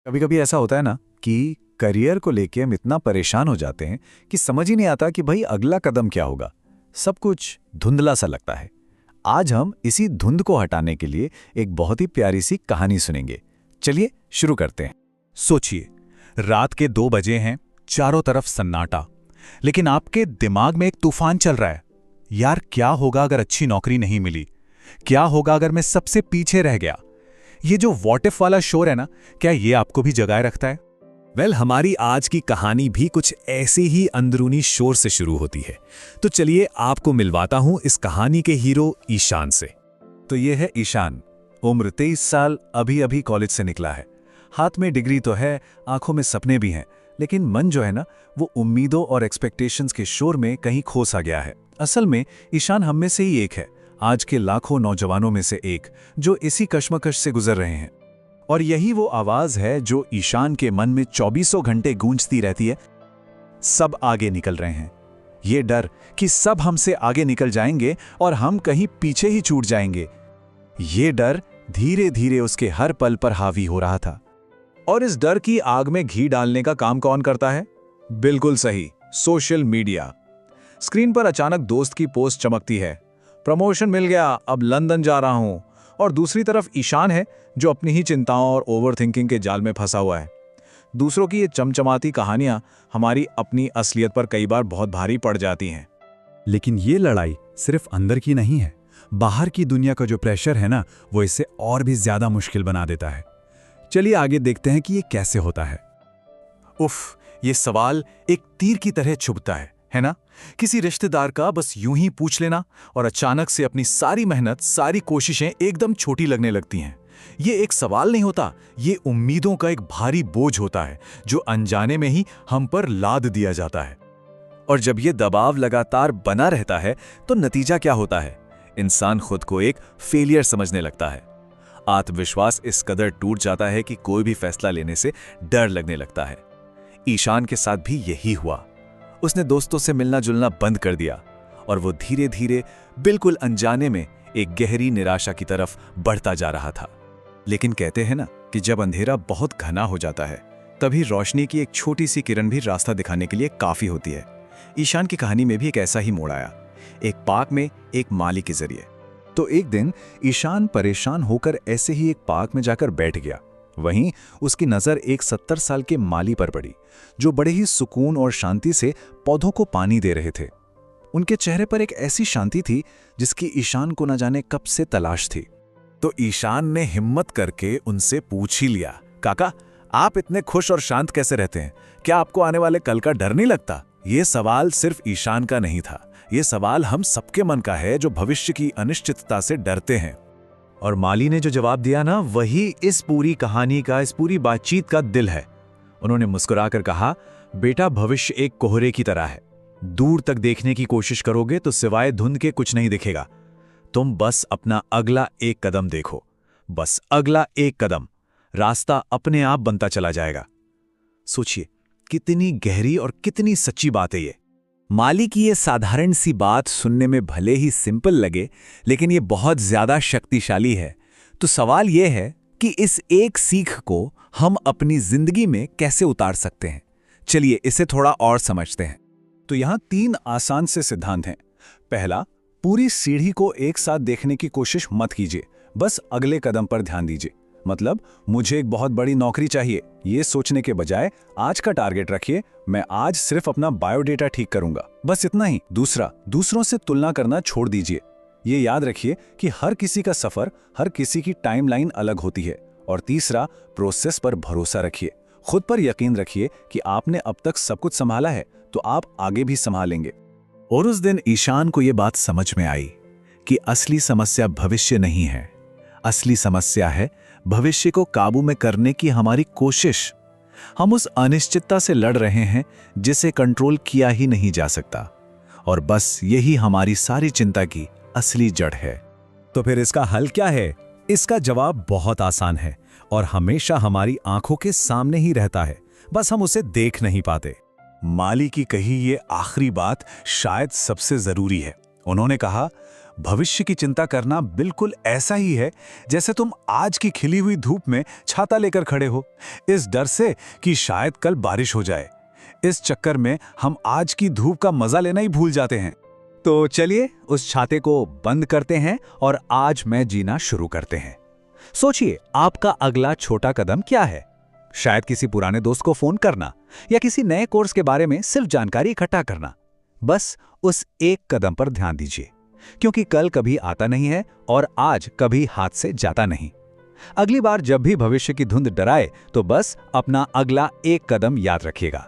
कभी कभी ऐसा होता है ना कि करियर को लेके हम इतना परेशान हो जाते हैं कि समझ ही नहीं आता कि भाई अगला कदम क्या होगा। सब कुछ धुंधला सा लगता है। आज हम इसी धुंध को हटाने के लिए एक बहुत ही प्यारी सी कहानी सुनेंगे। चलिए शुरू करते हैं। सोचिए, रात के 2 बजे हैं, चारों तरफ सन्नाटा, लेकिन आपके दिमाग में एक तूफान चल रहा है। यार, क्या होगा अगर अच्छी नौकरी नहीं मिली? क्या होगा अगर मैं सबसे पीछे रह गया? ये जो व्हाट इफ वाला शोर है ना, क्या ये आपको भी जगाए रखता है? हमारी आज की कहानी भी कुछ ऐसे ही अंदरूनी शोर से शुरू होती है। तो चलिए आपको मिलवाता हूं इस कहानी के हीरो ईशान से। तो ये है ईशान। उम्र 23 साल, अभी अभी कॉलेज से निकला है। हाथ में डिग्री तो है, आंखों में सपने भी हैं, लेकिन मन जो है ना, वो उम्मीदों और एक्सपेक्टेशंस के शोर में कहीं खो सा गया है। असल में ईशान हम में से ही एक है, आज के लाखों नौजवानों में से एक, जो इसी कश्मकश से गुजर रहे हैं। और यही वो आवाज है जो ईशान के मन में 24 घंटे गूंजती रहती है। सब आगे निकल रहे हैं। ये डर कि सब हमसे आगे निकल जाएंगे और हम कहीं पीछे ही छूट जाएंगे, ये डर धीरे धीरे उसके हर पल पर हावी हो रहा था। और इस डर की आग में घी डालने का काम कौन करता है? बिल्कुल सही, सोशल मीडिया। स्क्रीन पर अचानक दोस्त की पोस्ट चमकती है, प्रमोशन मिल गया, अब लंदन जा रहा हूं। और दूसरी तरफ ईशान है, जो अपनी ही चिंताओं और ओवरथिंकिंग के जाल में फंसा हुआ है। दूसरों की ये चमचमाती कहानियां हमारी अपनी असलियत पर कई बार बहुत भारी पड़ जाती हैं। लेकिन ये लड़ाई सिर्फ अंदर की नहीं है। बाहर की दुनिया का जो प्रेशर है ना, वो इसे और भी ज्यादा मुश्किल बना देता है। चलिए आगे देखते हैं कि ये कैसे होता है। उफ, ये सवाल एक तीर की तरह चुभता है ना? किसी रिश्तेदार का बस यूं ही पूछ लेना और अचानक से अपनी सारी मेहनत, सारी कोशिशें एकदम छोटी लगने लगती हैं। ये एक सवाल नहीं होता, ये उम्मीदों का एक भारी बोझ होता है जो अनजाने में ही हम पर लाद दिया जाता है। और जब ये दबाव लगातार बना रहता है तो नतीजा क्या होता है? इंसान खुद को एक फेलियर समझने लगता है। आत्मविश्वास इस कदर टूट जाता है कि कोई भी फैसला लेने से डर लगने लगता है। ईशान के साथ भी यही हुआ। उसने दोस्तों से मिलना जुलना बंद कर दिया और वो धीरे धीरे, बिल्कुल अनजाने में, एक गहरी निराशा की तरफ बढ़ता जा रहा था। लेकिन कहते हैं ना कि जब अंधेरा बहुत घना हो जाता है, तभी रोशनी की एक छोटी सी किरण भी रास्ता दिखाने के लिए काफी होती है। ईशान की कहानी में भी एक ऐसा ही मोड़ आया, एक पार्क में एक माली के जरिए। तो एक दिन ईशान परेशान होकर ऐसे ही एक पार्क में जाकर बैठ गया। वहीं उसकी नजर एक 70 साल के माली पर पड़ी, जो बड़े ही सुकून और शांति से पौधों को पानी दे रहे थे। उनके चेहरे पर एक ऐसी शांति थी जिसकी ईशान को न जाने कब से तलाश थी। तो ईशान ने हिम्मत करके उनसे पूछ ही लिया, काका, आप इतने खुश और शांत कैसे रहते हैं? क्या आपको आने वाले कल का डर नहीं लगता? ये सवाल सिर्फ ईशान का नहीं था, ये सवाल हम सबके मन का है जो भविष्य की अनिश्चितता से डरते हैं। और माली ने जो जवाब दिया ना, वही इस पूरी कहानी का, इस पूरी बातचीत का दिल है। उन्होंने मुस्कुराकर कहा, बेटा, भविष्य एक कोहरे की तरह है। दूर तक देखने की कोशिश करोगे तो सिवाय धुंध के कुछ नहीं दिखेगा। तुम बस अपना अगला एक कदम देखो, बस अगला एक कदम, रास्ता अपने आप बनता चला जाएगा। सोचिए, कितनी गहरी और कितनी सच्ची बात है ये। माली की ये साधारण सी बात सुनने में भले ही सिंपल लगे, लेकिन ये बहुत ज्यादा शक्तिशाली है। तो सवाल ये है कि इस एक सीख को हम अपनी जिंदगी में कैसे उतार सकते हैं। चलिए इसे थोड़ा और समझते हैं। तो यहां 3 आसान से सिद्धांत हैं। पहला, पूरी सीढ़ी को एक साथ देखने की कोशिश मत कीजिए, बस अगले कदम पर ध्यान दीजिए। मतलब, मुझे एक बहुत बड़ी नौकरी चाहिए, ये सोचने के बजाय आज का टारगेट रखिए, मैं आज सिर्फ अपना बायोडेटा ठीक करूंगा, बस इतना ही। दूसरा, दूसरों से तुलना करना छोड़ दीजिए। ये याद रखिए कि हर किसी का सफर, हर किसी की टाइमलाइन अलग होती है। और तीसरा, प्रोसेस पर भरोसा रखिए, खुद पर यकीन रखिए कि आपने अब तक सब कुछ संभाला है तो आप आगे भी संभालेंगे। और उस दिन ईशान को यह बात समझ में आई कि असली समस्या भविष्य नहीं है, असली समस्या है भविष्य को काबू में करने की हमारी कोशिश। हम उस अनिश्चितता से लड़ रहे हैं जिसे कंट्रोल किया ही नहीं जा सकता। और बस यही हमारी सारी चिंता की असली जड़ है। तो फिर इसका हल क्या है? इसका जवाब बहुत आसान है और हमेशा हमारी आंखों के सामने ही रहता है, बस हम उसे देख नहीं पाते। माली की कही ये आखिरी बात शायद सबसे जरूरी है। उन्होंने कहा, भविष्य की चिंता करना बिल्कुल ऐसा ही है जैसे तुम आज की खिली हुई धूप में छाता लेकर खड़े हो, इस डर से कि शायद कल बारिश हो जाए। इस चक्कर में हम आज की धूप का मजा लेना ही भूल जाते हैं। तो चलिए उस छाते को बंद करते हैं और आज मैं जीना शुरू करते हैं। सोचिए, आपका अगला छोटा कदम क्या है? शायद किसी पुराने दोस्त को फोन करना या किसी नए कोर्स के बारे में सिर्फ जानकारी इकट्ठा करना। बस उस एक कदम पर ध्यान दीजिए, क्योंकि कल कभी आता नहीं है और आज कभी हाथ से जाता नहीं। अगली बार जब भी भविष्य की धुंध डराए तो बस अपना अगला एक कदम याद रखिएगा।